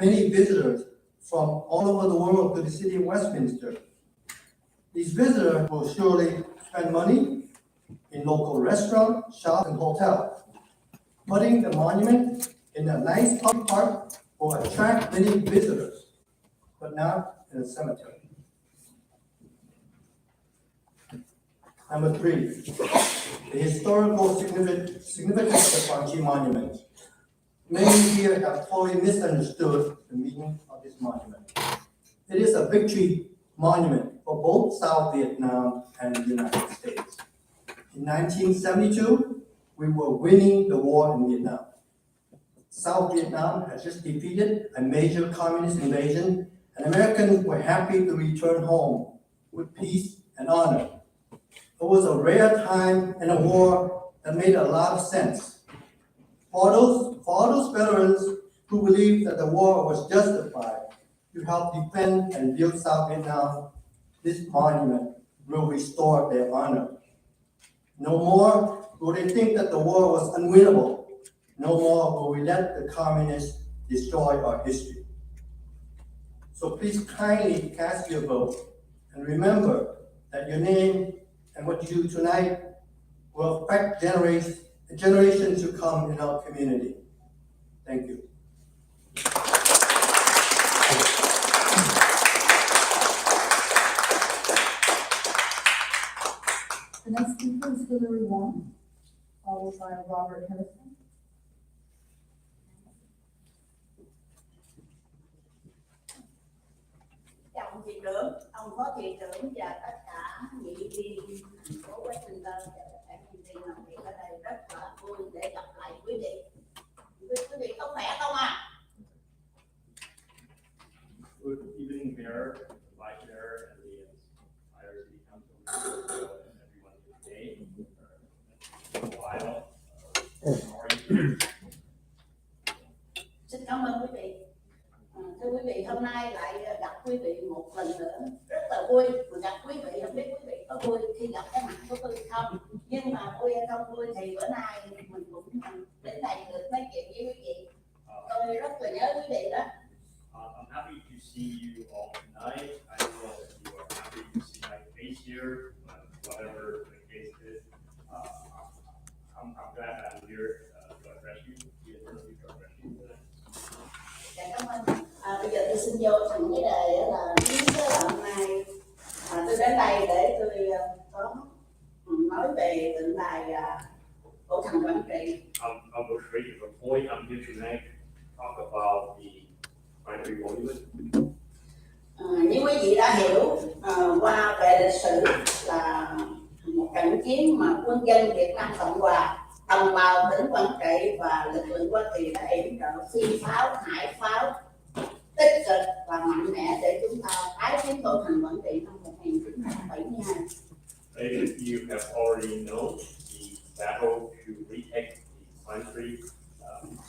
many visitors from all over the world to the city of Westminster. These visitors will surely spend money in local restaurants, shops, and hotels. Putting the monument in a nice public park will attract many visitors, but not in a cemetery. Number 3, the historical significance of Guangxi Monument. Many here have totally misunderstood the meaning of this monument. It is a victory monument for both South Vietnam and the United States. In 1972, we were winning the war in Vietnam. South Vietnam had just defeated a major communist invasion, and Americans were happy to return home with peace and honor. It was a rare time in a war that made a lot of sense. For those veterans who believed that the war was justified to help defend and build South Vietnam, this monument will restore their honor. No more will they think that the war was unwinnable. No more will we let the communists destroy our history. So please kindly cast your vote and remember that your name and what you do tonight will affect generations to come in our community. Thank you. The next speaker is Hillary Wong, followed by Robert Harrison. Chào ông thị trưởng, ông phó thị trưởng và tất cả nghị viên thành phố Westminster và tất cả nghị viên làm việc ở đây rất là vui để gặp lại quý vị. Quý vị có khỏe không ạ? Good evening, Mayor, Vice Chair, and the entire City Council, and everyone here today. While, how are you? Xin cảm ơn quý vị. Thưa quý vị, hôm nay lại gặp quý vị một lần nữa rất là vui. Mình gặp quý vị, không biết quý vị có vui khi gặp cái mặt của tôi không? Nhưng mà vui hay không vui thì bữa nay mình cũng đến đây được nói chuyện với quý vị. Tôi rất là nhớ quý vị đó. I'm happy to see you all tonight. I know that you are happy to see my face here, whatever the case is. I'm glad that I'm here to address you, to address you today. Dạ, cảm ơn. Bây giờ tôi xin vô thành cái đề là hôm nay tôi đến đây để tôi có nói về tượng đài cổ thần Quảng Trị. I'll go straight to the point. I'm here tonight to talk about the Pine Tree Monument. Như quý vị đã hiểu qua về lịch sử là một trận chiến mà quân dân Việt Nam Cộng Hòa, đồng bào tỉnh Quảng Trị và lực lượng Hoa Kỳ đã yểm trợ phi pháo, hải pháo tích cực và mạnh mẽ để chúng ta tái chiếm cổ thành Quảng Trị năm 1972. As you have already known, the battle to retake the Pine Tree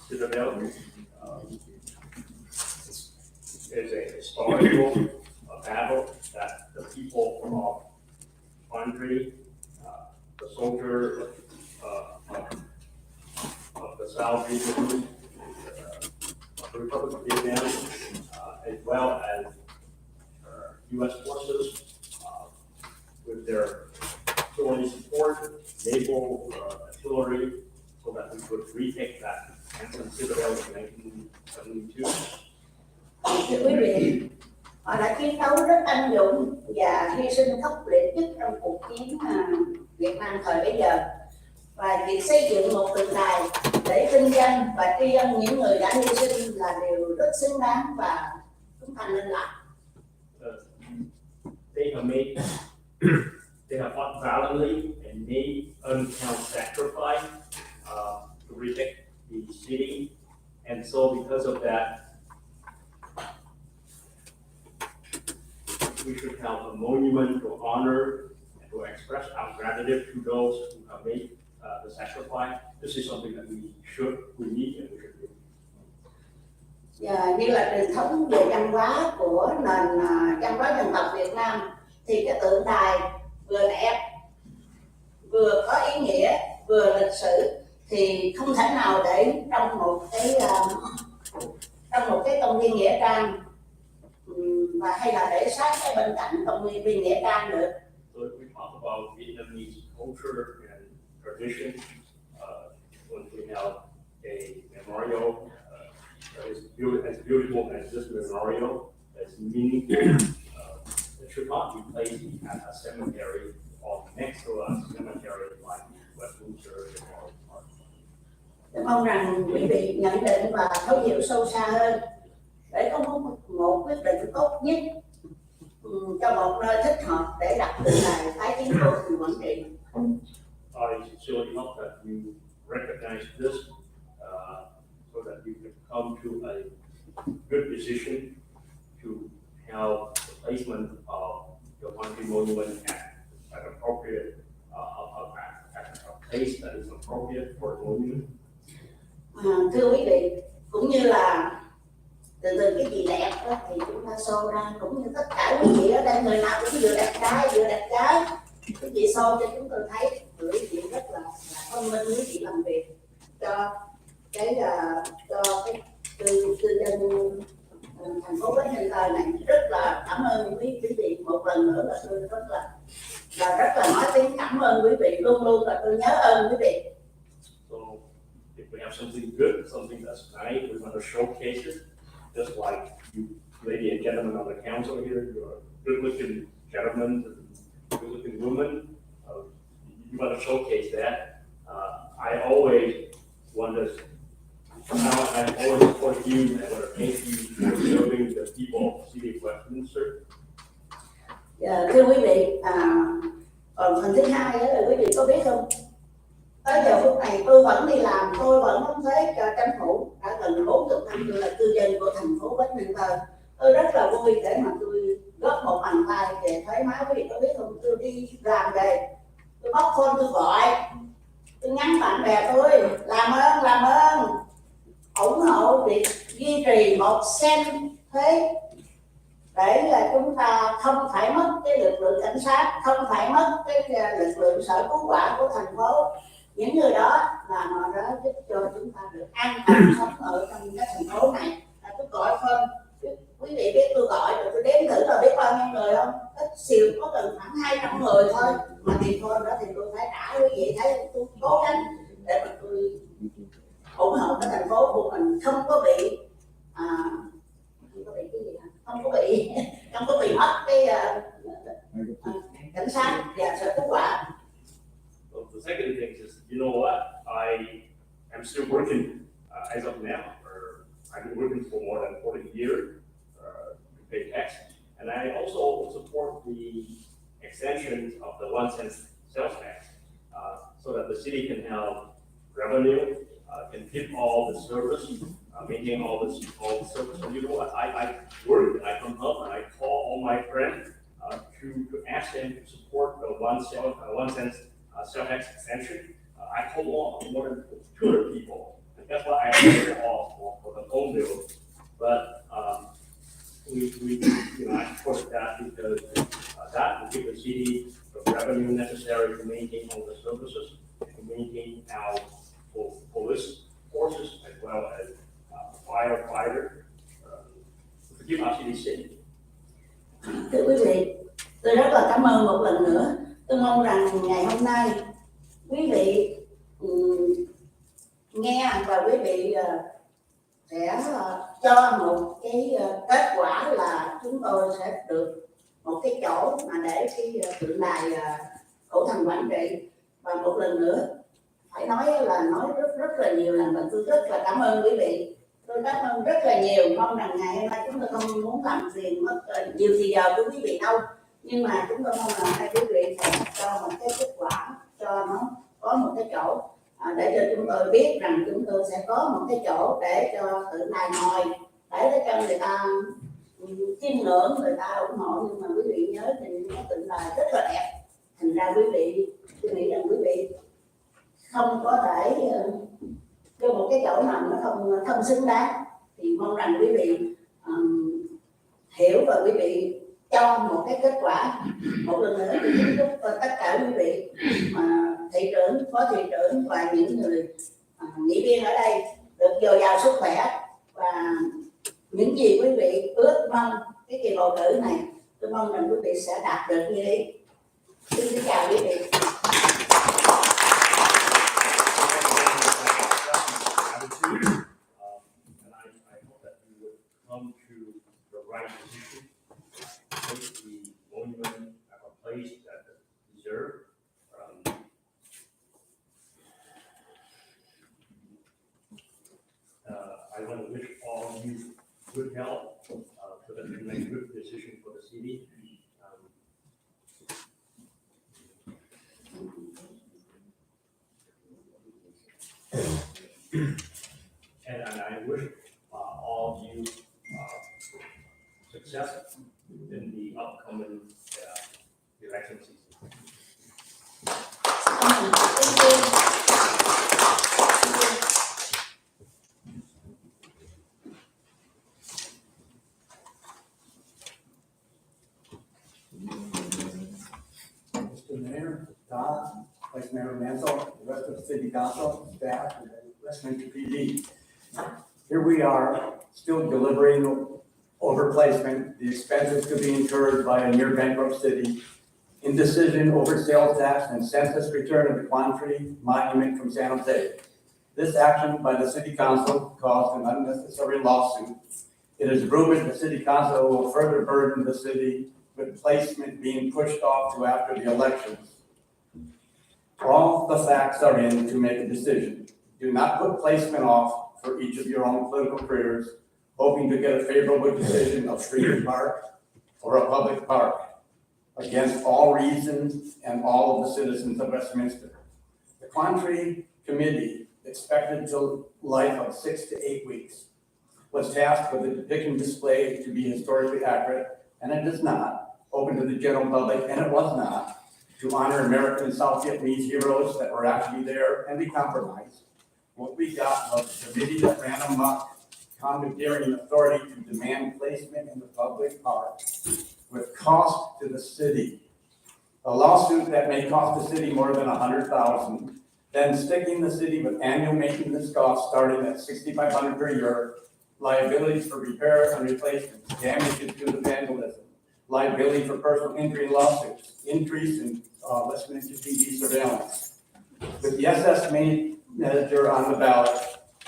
Citadel is a historical battle that the people of Pine Tree, the soldiers of the South region, the Republic of Vietnam, as well as U.S. forces with their authority support, naval artillery, so that we could retake that handsome citadel in 1972. Thưa quý vị, họ đã chiến đấu rất anh dũng và hy sinh khốc liệt nhất trong cuộc chiến Việt Nam thời bấy giờ. Và việc xây dựng một tượng đài để vinh danh và tri ân những người đã hy sinh là điều rất xứng đáng và chúng ta nên làm. They have fought valiantly and made uncounted sacrifice to retake the city, and so because of that, we should have a monument to honor and to express our gratitude to those who have made the sacrifice. This is something that we need, and we should do. Và như là truyền thống về văn hóa của nền văn hóa dân tộc Việt Nam thì cái tượng đài vừa đẹp, vừa có ý nghĩa, vừa lịch sử thì không thể nào để trong một cái trong một cái công viên nghĩa trang, và hay là để sát cái bên cạnh công viên nghĩa trang được. So if we talk about Vietnamese culture and tradition, when we have a memorial that is as beautiful as this memorial, that's meaningful, it should not be placed at a cemetery or next to a cemetery like Westminster or Tôi mong rằng quý vị nhận định và thấu hiểu sâu xa hơn để có một quyết định tốt nhất cho một nơi thích hợp để đặt tượng đài tái chiến của tỉnh Quảng Trị. I sincerely hope that you recognize this so that you can come to a good decision to have the placement of the country monument at appropriate at a place that is appropriate for the monument. Thưa quý vị, cũng như là từ cái gì đẹp đó, thì chúng ta show ra, cũng như tất cả quý vị ở đây người nào cũng vừa đẹp trai quý vị show cho chúng tôi thấy quý vị rất là thông minh, quý vị làm việc cho cái cư dân thành phố Westminster này. Rất là cảm ơn quý vị một lần nữa, là tôi rất là nói tiếng cảm ơn quý vị, luôn luôn là tôi nhớ ơn quý vị. So if we have something good, something that's nice, we want to showcase it. Just like you, lady and gentlemen on the council here, you're good-looking gentlemen and good-looking women. You want to showcase that. I always want to support you and I want to thank you for serving the people of the city of Westminster. Thưa quý vị, còn phần thứ hai đó là quý vị có biết không? Tới giờ phút này tôi vẫn đi làm, tôi vẫn đóng thuế cho chính phủ, đã gần 40 năm tôi là cư dân của thành phố Westminster. Tôi rất là vui để mà tôi góp một bàn tay về thuế má. Quý vị có biết không? Tôi đi làm về, tôi bóc phone tôi gọi, tôi nhắn bạn bè tôi làm ơn ủng hộ việc duy trì 1 cent thuế để là chúng ta không phải mất cái lực lượng cảnh sát, không phải mất cái lực lượng sở cứu hỏa của thành phố. Những người đó là họ đã giúp cho chúng ta được an toàn sống ở trong cái thành phố này. Tôi gọi phone, quý vị biết tôi gọi rồi, tôi đếm thử rồi biết bao nhiêu người không? Ít xìu có gần khoảng 200 người thôi, mà tiền phone đó thì tôi phải trả. Quý vị thấy tôi cố gắng để mà tôi ủng hộ cái thành phố của mình không có bị không có bị mất cái cảnh sát và sở cứu hỏa. So the second thing is, you know what? I am still working as of now, or I've been working for more than 40 years to pay tax, and I also support the extension of the 1 cent sales tax so that the city can have revenue, can give all the service, maintain all the service. And you know what? I work, I come up and I call all my friends to ask them to support the 1 cent sales tax extension. I called on more than 200 people, and that's why I paid off for the phone bill. But I support that because that will give the city the revenue necessary to maintain all the services, to maintain our police forces as well as firefighter to keep our city safe. Thưa quý vị, tôi rất là cảm ơn một lần nữa. Tôi mong rằng ngày hôm nay quý vị nghe và quý vị sẽ cho một cái kết quả là chúng tôi sẽ được một cái chỗ mà để cái tượng đài cổ thành Quảng Trị. Và một lần nữa phải nói rất là nhiều lần, và tôi rất là cảm ơn quý vị. Tôi cảm ơn rất là nhiều. Mong rằng ngày hôm nay chúng tôi không muốn làm phiền mất nhiều thời giờ của quý vị đâu, nhưng mà chúng tôi mong rằng quý vị sẽ cho một cái kết quả, cho nó có một cái chỗ để cho chúng tôi biết rằng chúng tôi sẽ có một cái chỗ để cho tượng đài ngồi, để cho người ta chiêm ngưỡng, người ta ủng hộ. Nhưng mà quý vị nhớ thì cái tượng đài rất là đẹp, thành ra quý vị, tôi nghĩ rằng quý vị không có thể cho một cái chỗ nào nó không xứng đáng. Thì mong rằng quý vị hiểu và quý vị cho một cái kết quả. Một lần nữa thì chúc tất cả quý vị mà thị trưởng, phó thị trưởng và những người nghị viên ở đây được dồi dào sức khỏe và những gì quý vị ước mong cái kỳ bầu cử này, tôi mong rằng quý vị sẽ đạt được như ý. Xin chào quý vị. And I hope that you would come to the right decision, take the monument at a place that it deserves. I want to wish all of you good health, so that you can make a good decision for the city. And I wish all of you success in the upcoming election season. Mr. Mayor, Don, Vice Mayor Mansell, the rest of the city council, staff, and the Westminster PD. Here we are, still deliberating over placement, the expenses to be incurred by a near bankrupt city, indecision over sales tax and census return of the Quantry Monument from San Jose. This action by the city council caused an unnecessary lawsuit. It is rumored the city council will further burden the city with placement being pushed off to after the elections. All the facts are in to make a decision. Do not put placement off for each of your own political careers, hoping to get a favorable decision of Freedom Park or a public park against all reasons and all of the citizens of Westminster. The Quantry Committee, expected to life of 6 to 8 weeks, was tasked with a depiction display to be historically accurate, and it is not, open to the general public, and it was not, to honor American and South Vietnamese heroes that were actually there and be compromised. What we got was a committee that ran amok, commandeering authority to demand placement in the public park with cost to the city. A lawsuit that may cost the city more than $100,000, then sticking the city with annual maintenance costs starting at $6,500 per year, liabilities for repair and replacement, damages due to vandalism, liability for personal injury lawsuits, increase in Westminster PD surveillance. With the SS manager on the ballot,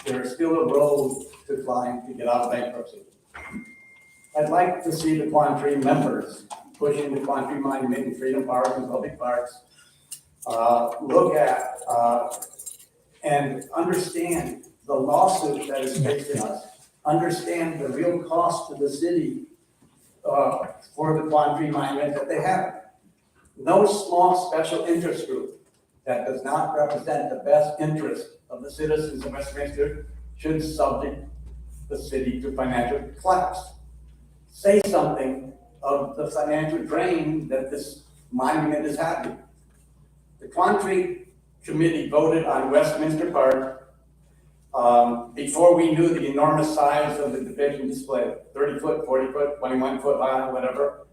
there is still a road to climb to get out of bankruptcy. I'd like to see the Quantry members pushing the Quantry Monument in Freedom Park and public parks look at and understand the lawsuit that is facing us, understand the real cost to the city for the Quantry Monument that they have. No small special interest group that does not represent the best interest of the citizens of Westminster should subject the city to financial collapse. Say something of the financial drain that this monument is having. The Quantry Committee voted on Westminster Park before we knew the enormous size of the depiction display, 30 foot, 40 foot, 21 foot high, whatever.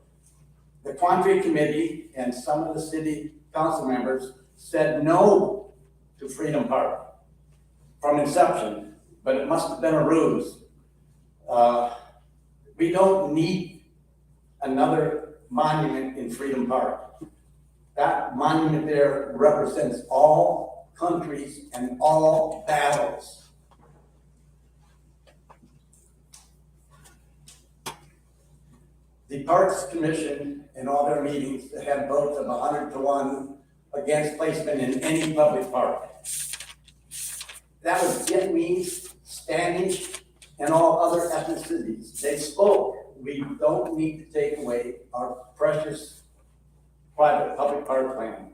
The Quantry Committee and some of the city council members said no to Freedom Park from inception, but it must have been a ruse. We don't need another monument in Freedom Park. That monument there represents all countries and all battles. The Parks Commission, in all their meetings, had votes of 100 to 1 against placement in any public park. That was Vietnamese, Spanish, and all other ethnicities. They spoke. We don't need to take away our precious private public park land.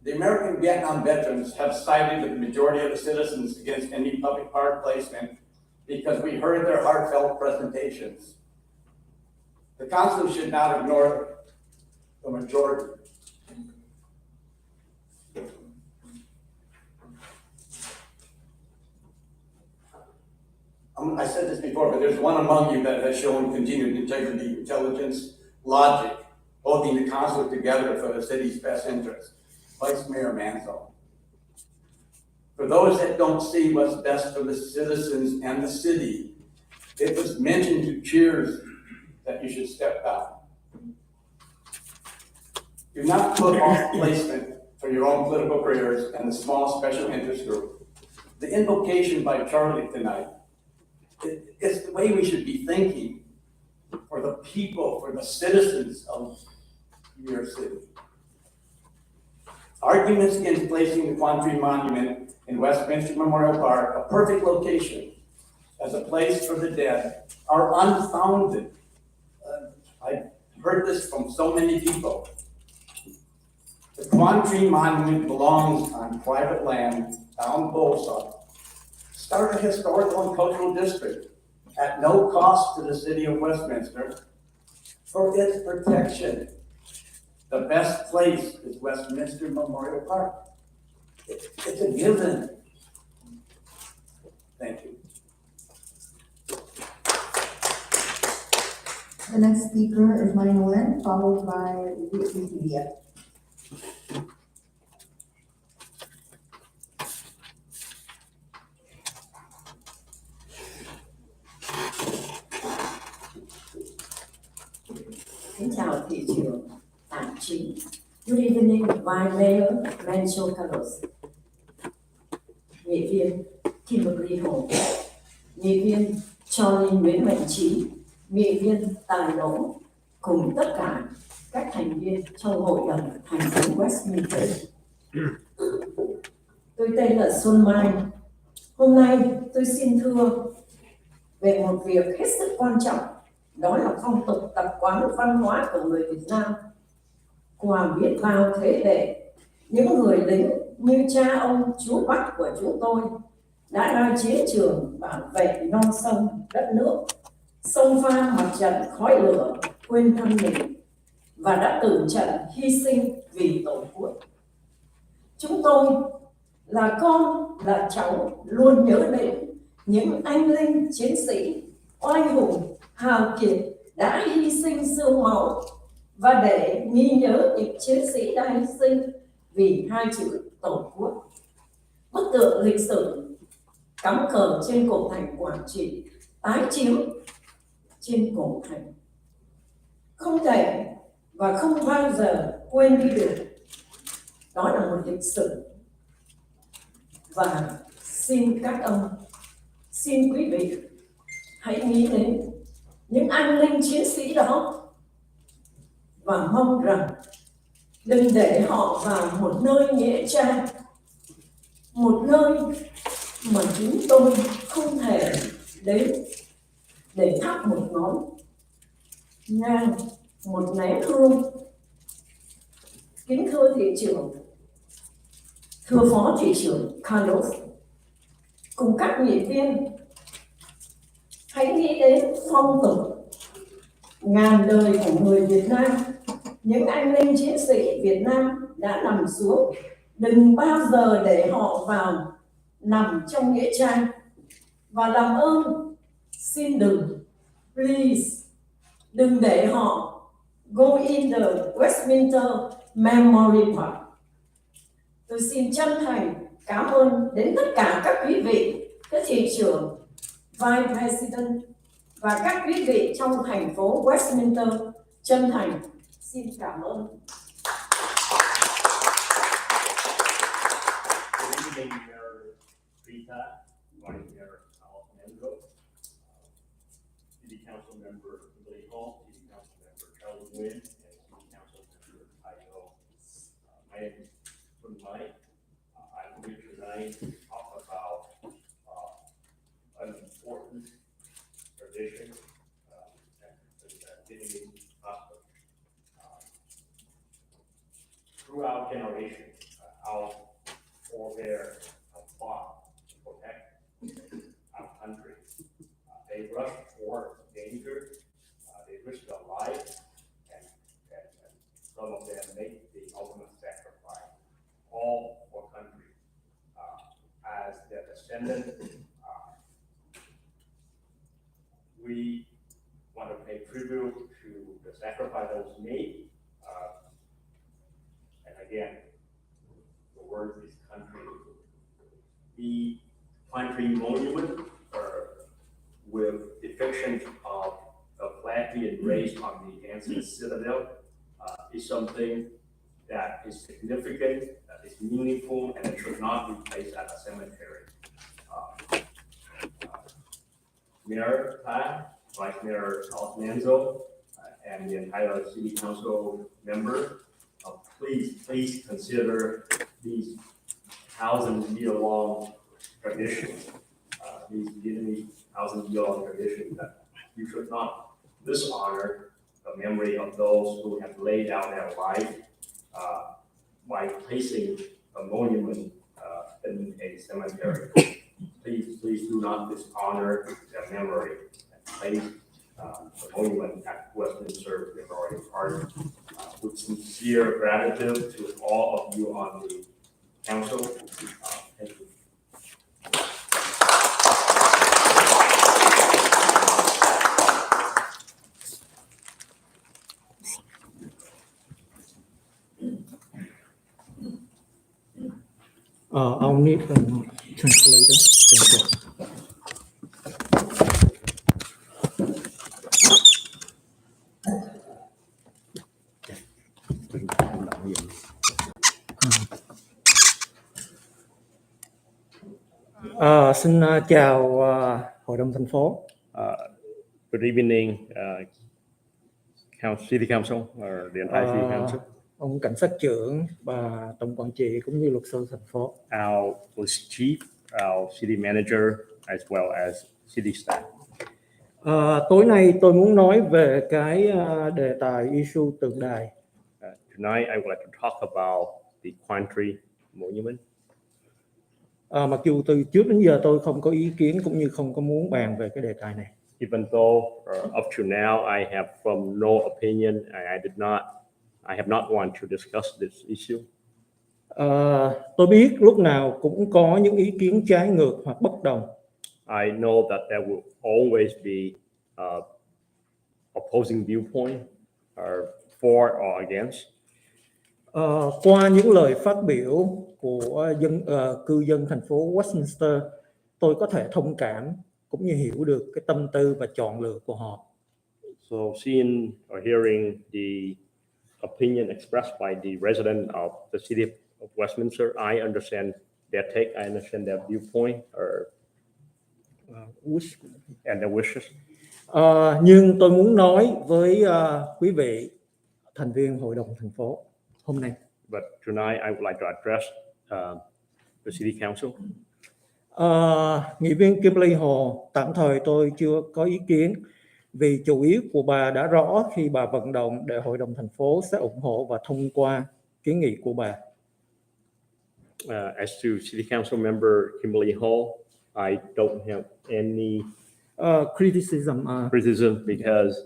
The American Vietnam veterans have sided with the majority of the citizens against any public park placement because we heard their heartfelt presentations. The council should not ignore the majority. I said this before, but there's one among you that has shown continued integrity, intelligence, logic, holding the council together for the city's best interest. Vice Mayor Mansell. For those that don't see what's best for the citizens and the city, It was mentioned to cheers that you should step down. Do not put off placement for your own political careers and the small special interest group. The invocation by Charlie tonight, it's the way we should be thinking for the people, for the citizens of New York City. Arguments against placing the Quan Tree Monument in Westminster Memorial Park, a perfect location as a place for the dead, are unfounded. I've heard this from so many people. The Quan Tree Monument belongs on private land down Bolsa. Start a historical and cultural district at no cost to the city of Westminster for its protection. The best place is Westminster Memorial Park. It's a given. Thank you. The next speaker is Marina Nguyen, followed by Wikipedia. Kính chào thị trưởng, tạp chí. Good evening, Vice Mayor Rancho Carlos. Nghị viên Kimberly Hồ, nghị viên Charlie Nguyễn Mạnh Trí, nghị viên Tài Lỗ, cùng tất cả các thành viên trong hội đồng thành phố Westminster. Tôi tên là Xuân Mai. Hôm nay tôi xin thưa về một việc hết sức quan trọng, đó là phong tục tập quán văn hóa của người Việt Nam. Qua biết bao thế hệ, những người lính như cha ông chú Bắc của chúng tôi đã ra chiến trường bảo vệ non sông đất nước, xông pha mặt trận khói lửa quên thân mình và đã tử trận hy sinh vì tổ quốc. Chúng tôi là con là cháu luôn nhớ đến những anh linh chiến sĩ oai hùng hào kiệt đã hy sinh xương máu, và để ghi nhớ những chiến sĩ đã hy sinh vì hai chữ tổ quốc, bức tượng lịch sử cắm cờ trên cổ thành Quảng Trị tái chiếu trên cổ thành không thể và không bao giờ quên đi được. Đó là một lịch sử, và xin các ông, xin quý vị hãy nghĩ đến những anh linh chiến sĩ đó và mong rằng đừng để họ vào một nơi nghĩa trang, một nơi mà chúng tôi không thể đến để thắp một ngón nhang, một nén hương. Kính thưa thị trưởng, thưa phó thị trưởng Carlos, cùng các nghị viên, hãy nghĩ đến phong tục ngàn đời của người Việt Nam. Những anh linh chiến sĩ Việt Nam đã nằm xuống, đừng bao giờ để họ vào nằm trong nghĩa trang. Và làm ơn, xin đừng, please, đừng để họ go in the Westminster Memorial Park. Tôi xin chân thành cảm ơn đến tất cả các quý vị, các thị trưởng, Vice President và các quý vị trong thành phố Westminster. Chân thành xin cảm ơn. Good evening, Mayor Rita, Vice Mayor Alejandro, City Council Member Billy Hall, City Council Member Charlie Nguyen, and City Council Member Igo. My name is Sun Mai. I'm here tonight to talk about an important tradition that getting throughout generations, our forebears have fought to protect our country. They rush toward danger, they risk their lives, and some of them make the ultimate sacrifice, all for country. As their descendants, we want to pay tribute to the sacrifice that was made. And again, the word is country. The Quan Tree Monument will define depiction of a flag being raised on the ancient citadel is something that is significant, that is meaningful, and it should not be placed at a cemetery. Mayor Pha, Vice Mayor Carlos Manzo, and the entire City Council member, please consider these 1,000-year-long traditions, these Vietnamese 1,000-year-long traditions that you should not dishonor the memory of those who have laid down their life by placing a monument in a cemetery. Please do not dishonor their memory and place the monument at Westminster Memorial Park. With sincere gratitude to all of you on the council. Thank you. I'll need a translator. Thank you. Xin chào Hội đồng thành phố. Good evening, City Council or the entire City Council. Ông cảnh sát trưởng và tổng quản trị cũng như luật sư thành phố. Our police chief, our city manager, as well as city staff. Tối nay tôi muốn nói về cái đề tài issue tượng đài. Tonight, I would like to talk about the Quan Tri Monument. Mặc dù từ trước đến giờ tôi không có ý kiến cũng như không có muốn bàn về cái đề tài này. Even though up to now I have from no opinion, I have not want to discuss this issue. Tôi biết lúc nào cũng có những ý kiến trái ngược hoặc bất đồng. I know that there will always be opposing viewpoint, or for or against. Qua những lời phát biểu của cư dân thành phố Westminster, tôi có thể thông cảm cũng như hiểu được cái tâm tư và chọn lựa của họ. So seeing or hearing the opinion expressed by the resident of the city of Westminster, I understand their take, I understand their viewpoint or wish and their wishes. Nhưng tôi muốn nói với quý vị thành viên Hội đồng thành phố hôm nay. But tonight I would like to address the City Council. Nghị viên Kimberly Hồ, tạm thời tôi chưa có ý kiến vì chủ ý của bà đã rõ khi bà vận động để Hội đồng thành phố sẽ ủng hộ và thông qua kiến nghị của bà. As to City Council member Kimberly Hall, I don't have any criticism because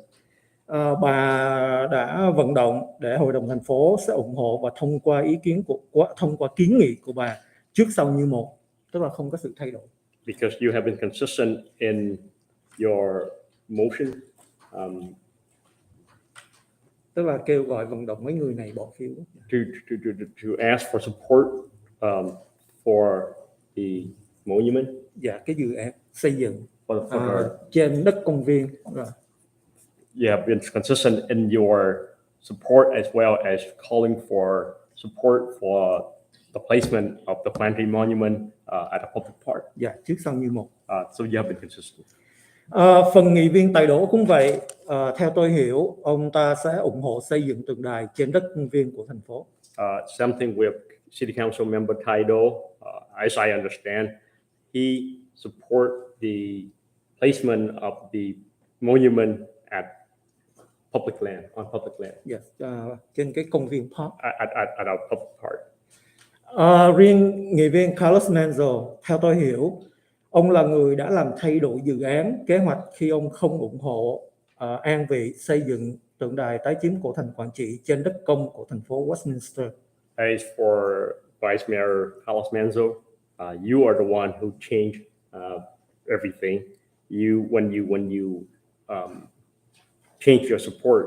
bà đã vận động để Hội đồng thành phố sẽ ủng hộ và thông qua kiến nghị của bà trước sau như một, tức là không có sự thay đổi. Because you have been consistent in your motion. Tức là kêu gọi vận động mấy người này bỏ phiếu. To ask for support for the monument. Dạ, cái dự án xây dựng For trên đất công viên. You have been consistent in your support as well as calling for support for the placement of the Quan Tri Monument at a public park. Dạ, trước sau như một. So you have been consistent. Phần nghị viên Tài Đỗ cũng vậy. Theo tôi hiểu, ông ta sẽ ủng hộ xây dựng tượng đài trên đất công viên của thành phố. Something with City Council member Taido, as I understand, he support the placement of the monument at public land, on public land. Yes, trên cái công viên park. At our public park. Riêng nghị viên Carlos Manzo, theo tôi hiểu, ông là người đã làm thay đổi dự án, kế hoạch khi ông không ủng hộ an vị xây dựng tượng đài tái chiếm cổ thành Quảng Trị trên đất công của thành phố Westminster. As for Vice Mayor Carlos Manzo, you are the one who changed everything. When you change your support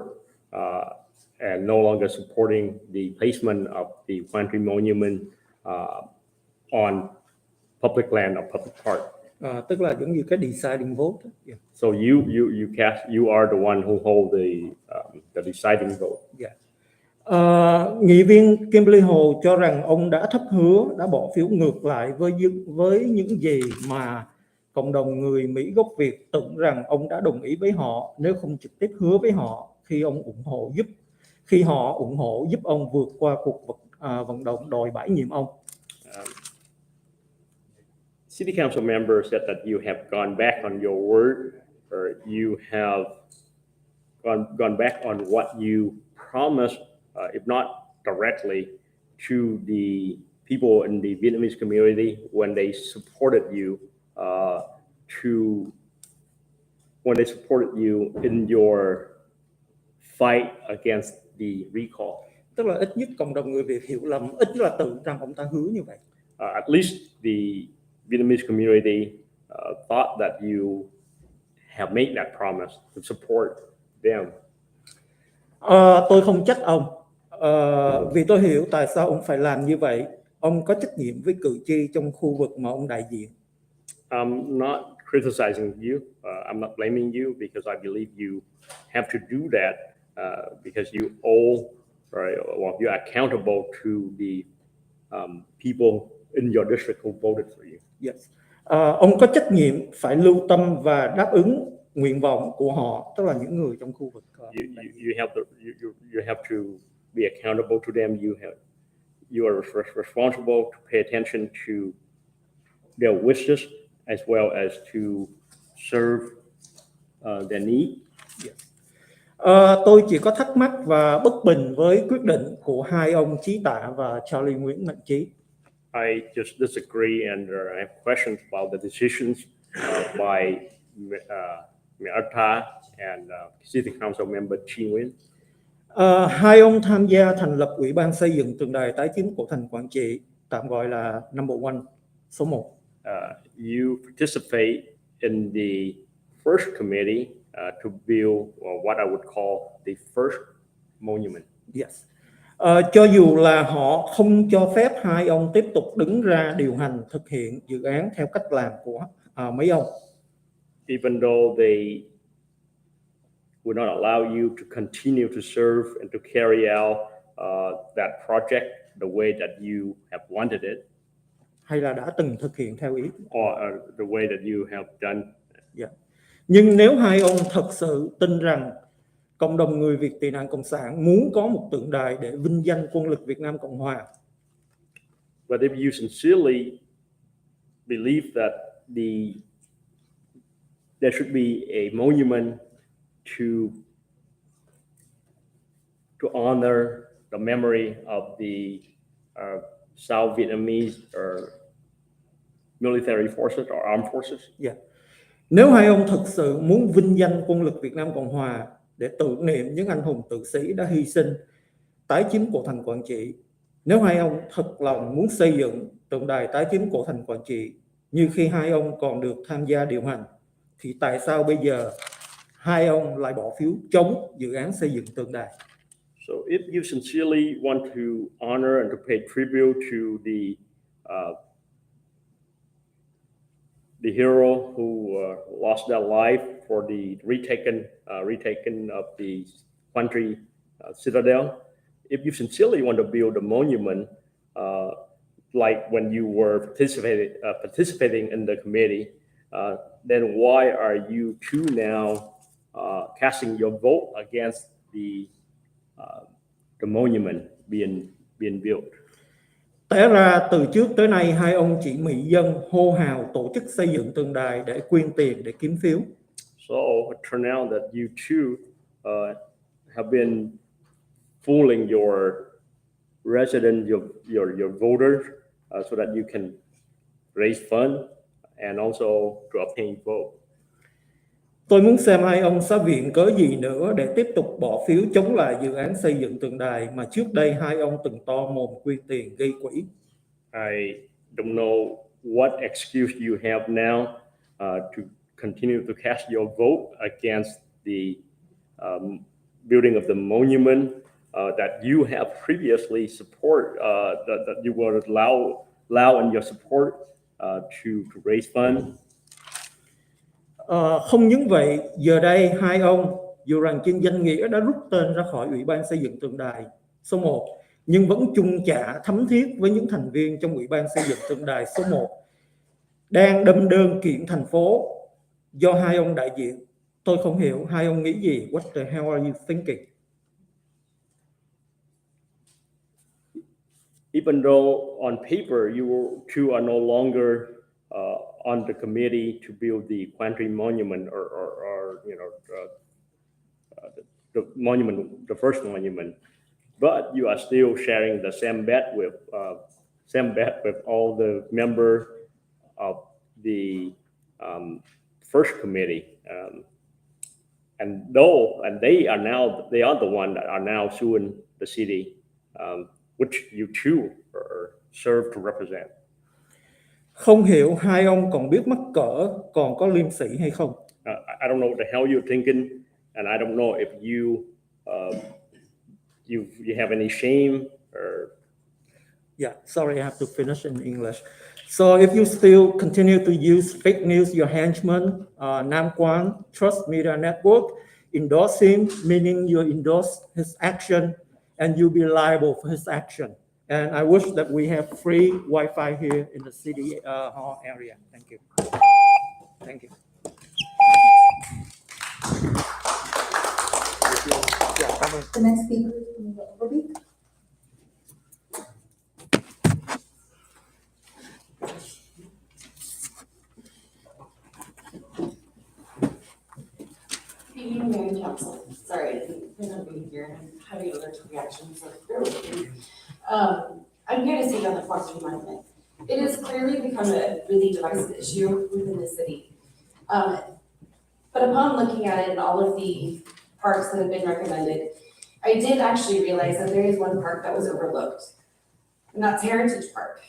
and no longer supporting the placement of the Quan Tri Monument on public land or public park. Tức là giống như cái deciding vote. Yeah. So you are the one who hold the deciding vote. Nghị viên Kimberly Hồ cho rằng ông đã thất hứa, đã bỏ phiếu ngược lại với những gì mà cộng đồng người Mỹ gốc Việt tưởng rằng ông đã đồng ý với họ nếu không trực tiếp hứa với họ khi họ ủng hộ giúp ông vượt qua cuộc vận động đòi bãi nhiệm ông. City council member said that you have gone back on your word, or you have gone back on what you promised, if not directly, to the people in the Vietnamese community when they supported you in your fight against the recall. Tức là ít nhất cộng đồng người Việt hiểu lầm, ít là tưởng rằng ông ta hứa như vậy. At least the Vietnamese community thought that you have made that promise to support them. Tôi không trách ông, vì tôi hiểu tại sao ông phải làm như vậy. Ông có trách nhiệm với cử tri trong khu vực mà ông đại diện. I'm not criticizing you. I'm not blaming you because I believe you have to do that because you owe, or you're accountable to the people in your district who voted for you. Yes. Ông có trách nhiệm phải lưu tâm và đáp ứng nguyện vọng của họ, tức là những người trong khu vực. You have to be accountable to them. You are responsible to pay attention to their wishes as well as to serve their need. Yes. Tôi chỉ có thắc mắc và bất bình với quyết định của hai ông Chí Tạ và Charlie Nguyễn Mạnh Trí. I just disagree and I have questions about the decisions by Arta and City Council member Chi Nguyen. Hai ông tham gia thành lập Ủy ban xây dựng tượng đài tái chiếm cổ thành Quảng Trị, tạm gọi là number one, số 1. You participate in the first committee to build what I would call the first monument. Yes. Cho dù là họ không cho phép hai ông tiếp tục đứng ra điều hành thực hiện dự án theo cách làm của mấy ông. Even though they would not allow you to continue to serve and to carry out that project the way that you have wanted it. Hay là đã từng thực hiện theo ý. Or the way that you have done. Yeah. Nhưng nếu hai ông thật sự tin rằng cộng đồng người Việt tị nạn Cộng sản muốn có một tượng đài để vinh danh quân lực Việt Nam Cộng Hòa. But if you sincerely believe that there should be a monument to honor the memory of the South Vietnamese or military forces or armed forces. Yeah. Nếu hai ông thực sự muốn vinh danh quân lực Việt Nam Cộng Hòa để tưởng niệm những anh hùng tử sĩ đã hy sinh tái chiếm cổ thành Quảng Trị, nếu hai ông thật lòng muốn xây dựng tượng đài tái chiếm cổ thành Quảng Trị như khi hai ông còn được tham gia điều hành, thì tại sao bây giờ hai ông lại bỏ phiếu chống dự án xây dựng tượng đài? So if you sincerely want to honor and to pay tribute to the hero who lost their life for the retaken of the country citadel, if you sincerely want to build a monument, like when you were participating in the committee, then why are you two now casting your vote against the monument being built? Té ra từ trước tới nay hai ông chỉ mị dân hô hào tổ chức xây dựng tượng đài để quyên tiền để kiếm phiếu. So it turned out that you two have been fooling your residents, your voters, so that you can raise funds and also to obtain vote. Tôi muốn xem hai ông sẽ viện cớ gì nữa để tiếp tục bỏ phiếu chống lại dự án xây dựng tượng đài mà trước đây hai ông từng to mồm quyên tiền gây quỹ. I don't know what excuse you have now to continue to cast your vote against the building of the monument that you have previously support, that you were allow in your support to raise funds Không những vậy, giờ đây hai ông dù rằng trên danh nghĩa đã rút tên ra khỏi Ủy ban xây dựng tượng đài số 1, nhưng vẫn chung chạ thắm thiết với những thành viên trong Ủy ban xây dựng tượng đài số 1 đang đâm đơn kiện thành phố do hai ông đại diện. Tôi không hiểu hai ông nghĩ gì. What the hell are you thinking? Even though on paper you two are no longer on the committee to build the Quantry Monument or the monument, the first monument, but you are still sharing the same bed with all the members of the first committee, and they are the one that are now suing the city, which you two are served to represent. Không hiểu hai ông còn biết mắc cỡ, còn có liêm sỉ hay không. I don't know what the hell you're thinking, and I don't know if you have any shame or. Yeah, sorry, I have to finish in English. So if you still continue to use fake news, your henchman, Nam Quang, Trust Media Network, endorse him, meaning you endorse his action, and you'll be liable for his action. And I wish that we have free Wi-Fi here in the city hall area. Thank you. Thank you. The next speaker is from Ruby. Evening, Mayor and Council. Sorry, I couldn't be here. I'm having allergic reactions, so bear with me. I'm here to speak on the Quantry Monument. It has clearly become a really divisive issue within the city. But upon looking at it and all of the parks that have been recommended, I did actually realize that there is one park that was overlooked, and that's Heritage Park.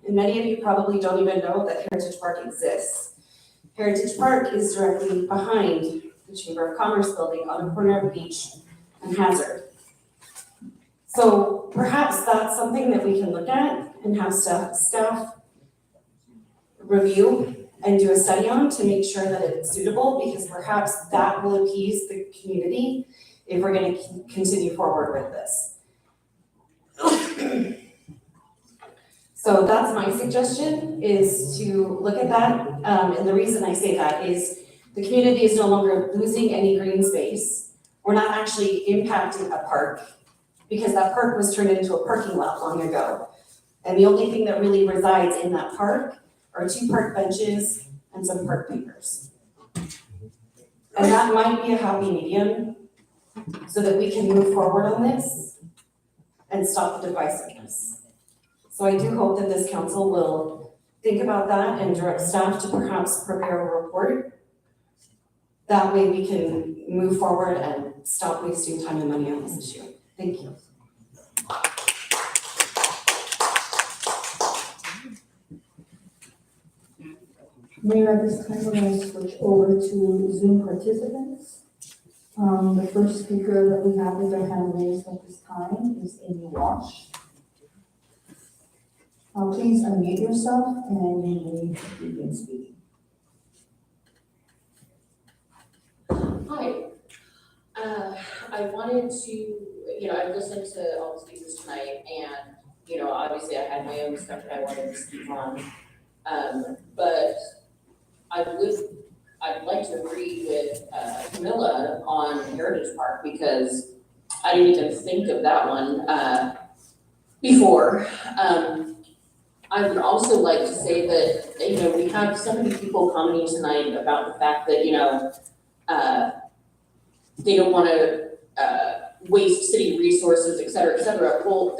And many of you probably don't even know that Heritage Park exists. Heritage Park is directly behind the Chamber of Commerce building on the corner of Beach and Hazard. So perhaps that's something that we can look at and have staff review and do a study on to make sure that it's suitable, because perhaps that will appease the community if we're going to continue forward with this. So that's my suggestion, is to look at that. And the reason I say that is the community is no longer losing any green space. We're not actually impacting a park, because that park was turned into a parking lot long ago. And the only thing that really resides in that park are 2 park benches and some park papers. And that might be a happy medium so that we can move forward on this and stop the divisiveness. So I do hope that this council will think about that and direct staff to perhaps prepare a report. That way we can move forward and stop wasting time and money on this issue. Thank you. Mayor, at this time, we're going to switch over to Zoom participants. The first speaker that we have with their hand raised at this time is Amy Walsh. Please unmute yourself and you may begin speaking. Hi. I wanted to, I've listened to all the speakers tonight, and, obviously I had my own stuff that I wanted to speak on. But I'd like to agree with Camilla on Heritage Park, because I didn't even think of that one before. I would also like to say that, we have so many people commenting tonight about the fact that, they don't want to waste city resources, et cetera, et cetera. Well,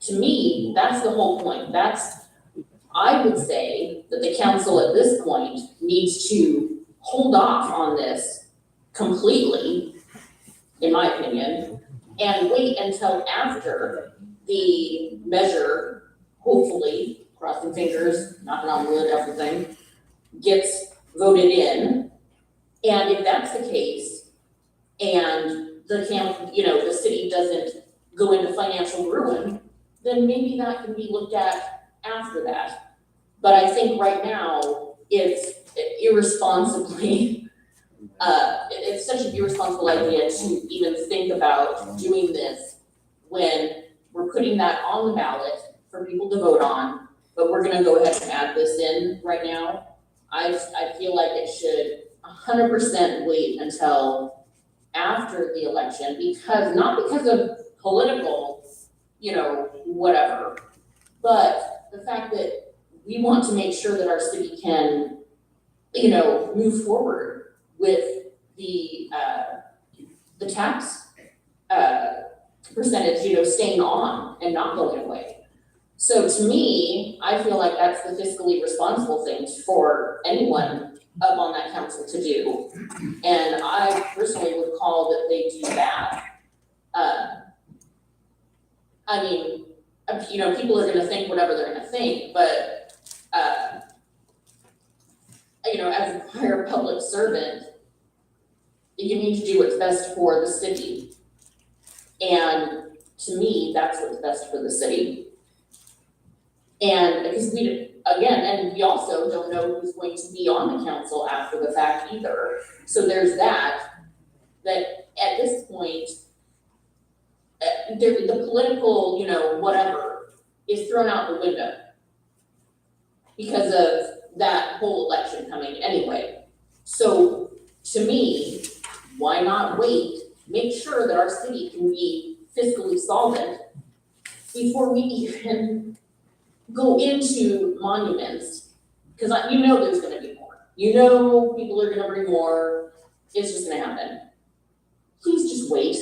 to me, that's the whole point. I would say that the council at this point needs to hold off on this completely, in my opinion, and wait until after the measure, hopefully, crossing fingers, knocking on wood, everything, gets voted in. And if that's the case, and the city doesn't go into financial ruin, then maybe that can be looked at after that. But I think right now, it's irresponsibly, it's such an irresponsible idea to even think about doing this when we're putting that on the ballot for people to vote on, but we're gonna go ahead and add this in right now. I feel like it should 100% wait until after the election, not because of political, whatever, but the fact that we want to make sure that our city can, move forward with the tax, percentage, staying on and not going away. So to me, I feel like that's the fiscally responsible thing for anyone up on that council to do. And I personally would call that they do that. I mean, people are gonna think whatever they're gonna think, but, as a prior public servant, you need to do what's best for the city. And to me, that's what's best for the city. And because we also don't know who's going to be on the council after the fact either. So there's that at this point, the political, whatever, is thrown out the window because of that whole election coming anyway. So to me, why not wait, make sure that our city can be fiscally solvent before we even go into monuments, because there's gonna be more. People are gonna bring more, it's just gonna happen. Please just wait.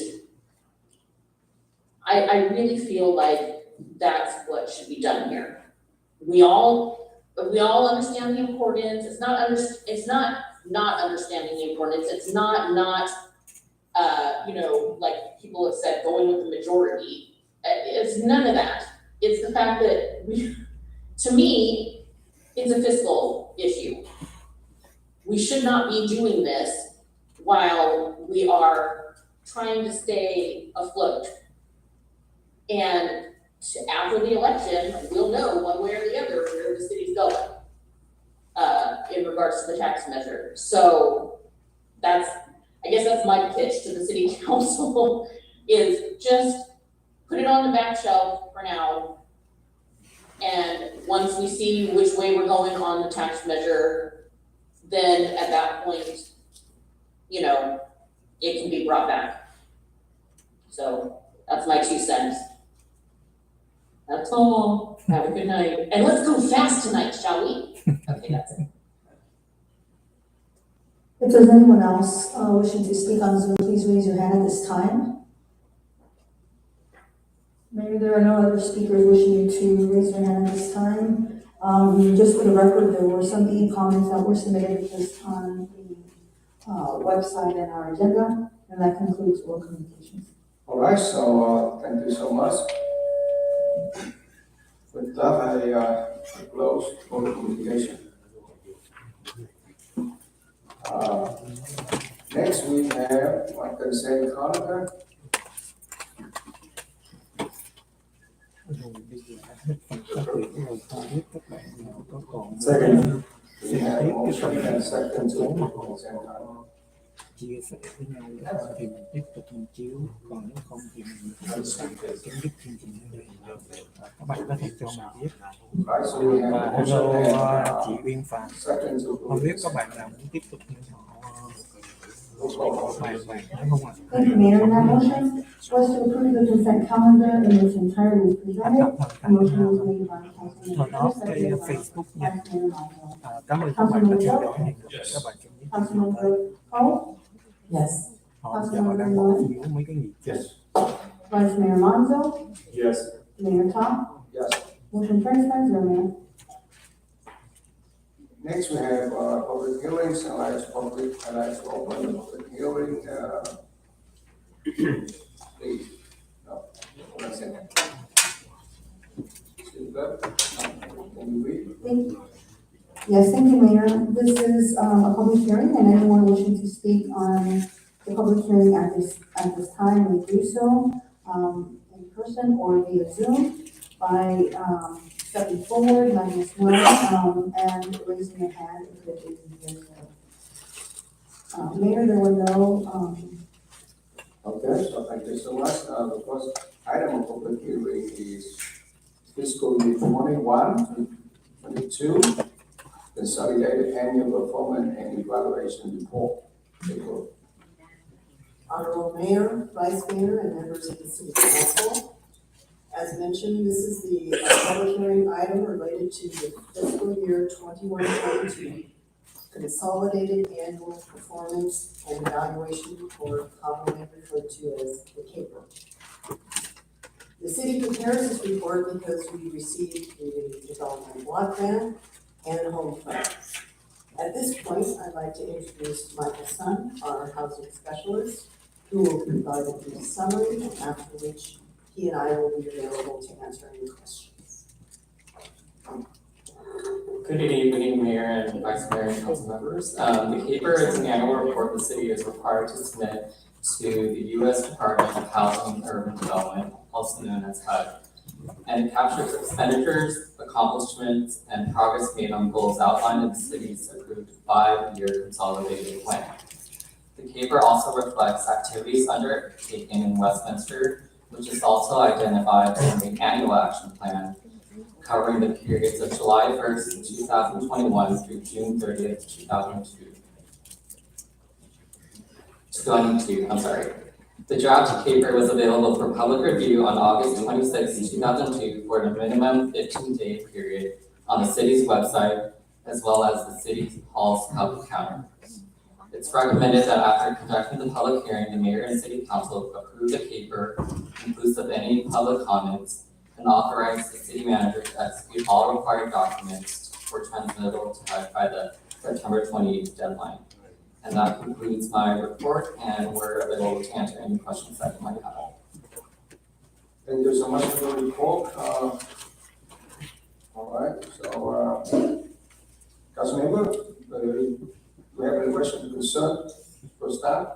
I really feel like that's what should be done here. We all understand the importance. It's not not understanding the importance. It's not like people have said, going with the majority. It's none of that. It's the fact that to me, it's a fiscal issue. We should not be doing this while we are trying to stay afloat. And after the election, we'll know one way or the other where the city's going in regards to the tax measure. So I guess that's my pitch to the city council is just put it on the back shelf for now. And once we see which way we're going on the tax measure, then at that point, it can be brought back. So that's my 2 cents. That's all. Have a good night. And let's go fast tonight, shall we? Okay, that's it. If there's anyone else wishing to speak on Zoom, please raise your hand at this time. Maybe there are no other speakers wishing to raise their hand at this time. Just for the record, there were some comments that were submitted just on the website and our agenda, and that concludes all communications. All right, so thank you so much. With that, I close all the communication. Next, we have my consent calendar. Second. We have motion and second to consent calendar. Chia sẻ với nhau thì mình tiếp tục mình chiếu, còn nếu không thì mình chấm dứt chương trình này. Các bạn có thể cho mình biết. Right, so we have motion Hello and chị Uyên Phạm, second to không biết các bạn nào muốn tiếp tục bài nói không ạ? Thank you, Mayor. That motion was to approve the consent calendar in its entirety presented. The motion was made by Hồi đó Councilman cái Chris, Facebook nha. Vice Mayor Michael. Cảm ơn các bạn đã theo dõi. Các bạn chấm dứt. Councilmember Cole, Yes. Họ đang bỏ phiếu mấy cái nghị trình. Vice Mayor Monzo, yes. Mayor Tom. Yes. Motion carries 5-0, Mayor. Next, we have public hearings. I'd like to open the public hearing. Please. No, hold on a second. Speak up. Can you read? Yes, thank you, Mayor. This is a public hearing, and anyone wishing to speak on the public hearing at this time may do so in person or via Zoom by stepping forward, letting us know, and raising your hand if it is Mayor, there were no, Okay, so thank you so much. The first item of public hearing is fiscal year 21 to 22, consolidated annual performance and evaluation report. April. Honorable Mayor, Vice Mayor, and members of the City Council. As mentioned, this is the public hearing item related to the fiscal year 21-22 consolidated annual performance and evaluation report, commonly referred to as the CAPER. The city prepares this report because we received the development block grant and home plans. At this point, I'd like to introduce Michael Sun, our housing specialist, who will provide a brief summary, after which he and I will be available to answer any questions. Good evening, Mayor and Vice Mayor and council members. The CAPER is an annual report the city is required to submit to the U.S. Department of Housing and Urban Development, also known as HUD. And it captures expenditures, accomplishments, and progress made on goals outlined in the city's approved 5-year consolidated plan. The CAPER also reflects activities undertaken in Westminster, which is also identified in the annual action plan, covering the periods of July 1st, 2021 through June 30th, 2022. The draft CAPER was available for public review on August 26, 2002 for a minimum 15-day period on the city's website, as well as the City Hall's public counter. It's recommended that after conducting the public hearing, the mayor and city council approve the CAPER, inclusive of any public comments, and authorize the city manager to execute all required documents for transmittal to HUD by the September 28th deadline. And that concludes my report, and we're available to answer any questions that you might have. Thank you so much for the report. All right, so, Councilmember, do you have any questions or concerns for staff?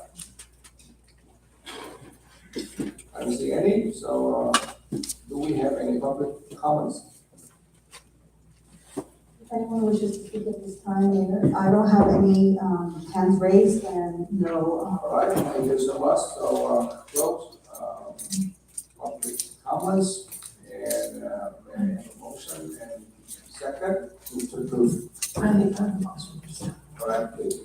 I don't see any, so, do we have any public comments? if anyone wishes to speak at this time, Mayor, I don't have any, hands raised and no, All right, thank you so much. So, close, public comments, and, may I have a motion and second to approve. All right, please.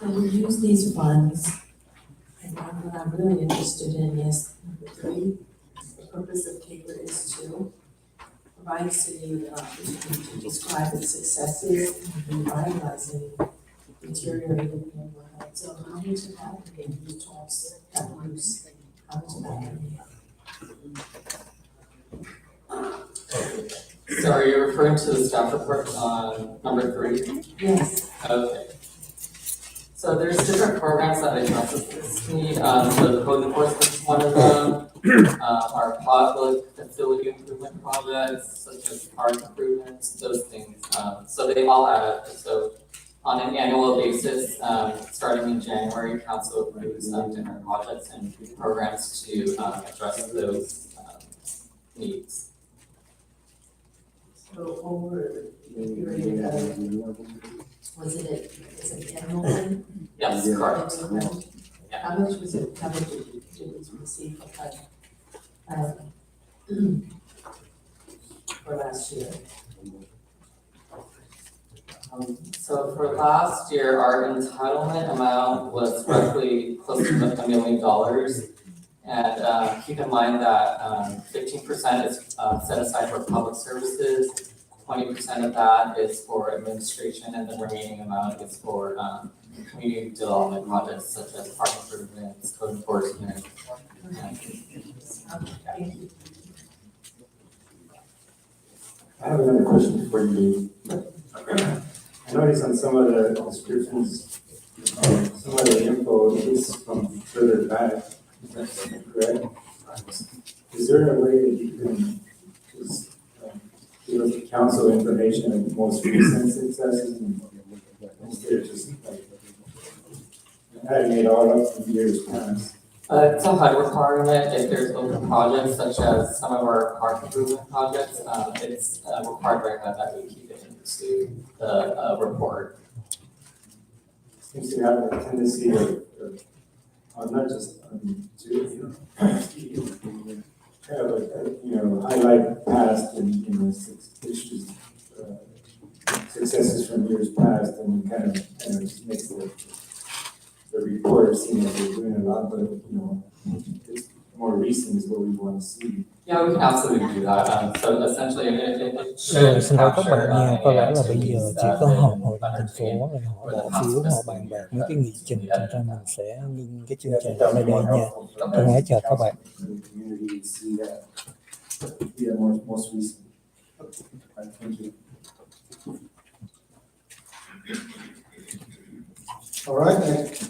So we use these funds, and what I'm really interested in is number 3. The purpose of CAPER is to provide city with an opportunity to describe its successes in revitalizing deteriorated neighborhoods. So how much of that can be used towards that use? How much of that can be? So are you referring to the staff report on number 3? Yes. Okay. So there's different programs that address this need. So the code enforcement is one of them. Our public facility improvement projects, such as park improvements, those things. So they all add up. So on an annual basis, starting in January, council approves different projects and programs to address those needs. So over the period of, was it an annual thing? Yes, correct. Yeah. How much was it, how much did we receive for last year? So for last year, our entitlement amount was roughly close to $1 million. And keep in mind that 15% is set aside for public services, 20% of that is for administration, and the remaining amount is for community development projects such as park improvements, code enforcement. I have another question for you. I noticed on some of the descriptions, some of the info is from further back. Is that correct? Is there a way that you can just give us the council information of most recent successes instead of just like adding it all up from years past? It's a HUD requirement. If there's open projects such as some of our park improvement projects, it's required by HUD that we keep it in to the report. Seems to have a tendency not just, to, kind of like, highlight past and, issues, successes from years past and kind of just makes the report seem like they're doing a lot, but, it's more recent is what we want to see. Yeah, we can absolutely do that. So essentially, it Rồi, should xin lỗi các capture bạn nha, có lẽ là bây activities giờ chỉ that có have họp been hội đồng thành phố undertaken rồi họ for the bỏ past phiếu, họ fiscal bàn bạc year. mấy cái nghị trình, Yeah. thành ra mình sẽ ngưng cái chương trình ở đây nha. Thân ái chào các bạn. Community to see that, yeah, most recent. Thank you. All right, next,